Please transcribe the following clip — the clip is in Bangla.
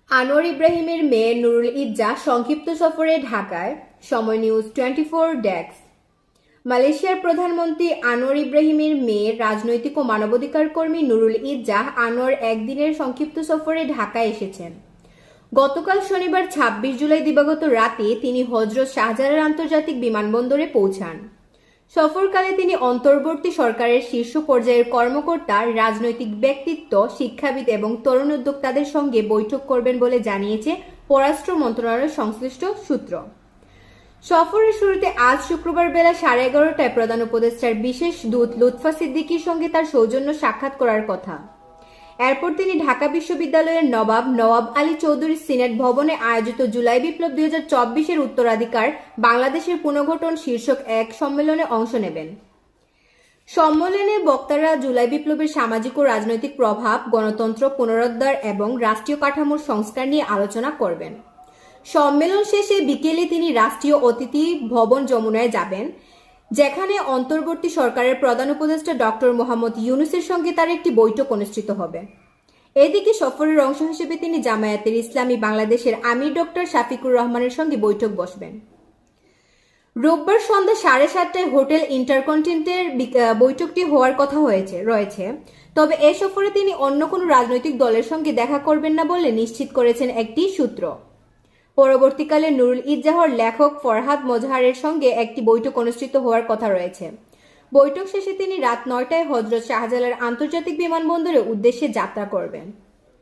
আনোয়ার ইব্রাহিমের মেয়ে নুরুল ইজ্জা সংক্ষিপ্ত সফরে ঢাকায়। সময় নিউজ 24 ডেস্ক। মালয়েশিয়ার প্রধানমন্ত্রী আনোয়ার ইব্রাহিমের মেয়ে রাজনৈতিক ও মানবাধিকার কর্মী নুরুল ইজ্জা আনোয়ার একদিনের সংক্ষিপ্ত সফরে ঢাকায় এসেছেন। গতকাল শনিবার 26 জুলাই দিবাগত রাতে তিনি হযরত শাহজালাল আন্তর্জাতিক বিমানবন্দরে পৌঁছান। সফরকালে তিনি অন্তর্বর্তী সরকারের শীর্ষ পর্যায়ের কর্মকর্তা, রাজনৈতিক ব্যক্তিত্ব, শিক্ষাবিদ এবং তরুণ উদ্যোক্তাদের সঙ্গে বৈঠক করবেন বলে জানিয়েছে পররাষ্ট্র মন্ত্রণালয়ের সংশ্লিষ্ট সূত্র। সফরের শুরুতে আজ শুক্রবার বেলা 11:30টায় প্রধান উপদেষ্টার বিশেষ দূত লুৎফা সিদ্দিকীর সঙ্গে তার সৌজন্য সাক্ষাৎ করার কথা। এরপর তিনি ঢাকা বিশ্ববিদ্যালয়ের নওয়াব আলী চৌধুরী সিনেট ভবনে আয়োজিত জুলাই বিপ্লব 2024-এর উত্তরাধিকার বাংলাদেশের পুনর্গঠন শীর্ষক এক সম্মেলনে অংশ নেবেন। সম্মেলনে বক্তারা জুলাই বিপ্লবের সামাজিক ও রাজনৈতিক প্রভাব, গণতন্ত্র পুনরুদ্ধার এবং রাষ্ট্রীয় কাঠামোর সংস্কার নিয়ে আলোচনা করবেন। সম্মেলন শেষে বিকেলে তিনি রাষ্ট্রীয় অতিথি ভবন যমুনায় যাবেন, যেখানে অন্তর্বর্তী সরকারের প্রধান উপদেষ্টা ডক্টর মোহাম্মদ ইউনূসের সঙ্গে তার একটি বৈঠক অনুষ্ঠিত হবে। এদিকে সফরের অংশ হিসেবে তিনি জামায়াতের ইসলামী বাংলাদেশের আমির ডক্টর শাফিকুর রহমানের সঙ্গে বৈঠক বসবেন। রোববার সন্ধ্যা 7:30টায় হোটেল ইন্টারকন্টিনেন্টের বৈঠকটি হওয়ার কথা রয়েছে। তবে এ সফরে তিনি অন্য কোনো রাজনৈতিক দলের সঙ্গে দেখা করবেন না বলে নিশ্চিত করেছেন একটি সূত্র। পরবর্তীকালে নুরুল ইজ্জাহর লেখক ফরহাদ মোজাহারের সঙ্গে একটি বৈঠক অনুষ্ঠিত হওয়ার কথা রয়েছে। বৈঠক শেষে তিনি রাত 9টায় হযরত শাহজালাল আন্তর্জাতিক বিমানবন্দরের উদ্দেশ্যে যাত্রা করবেন।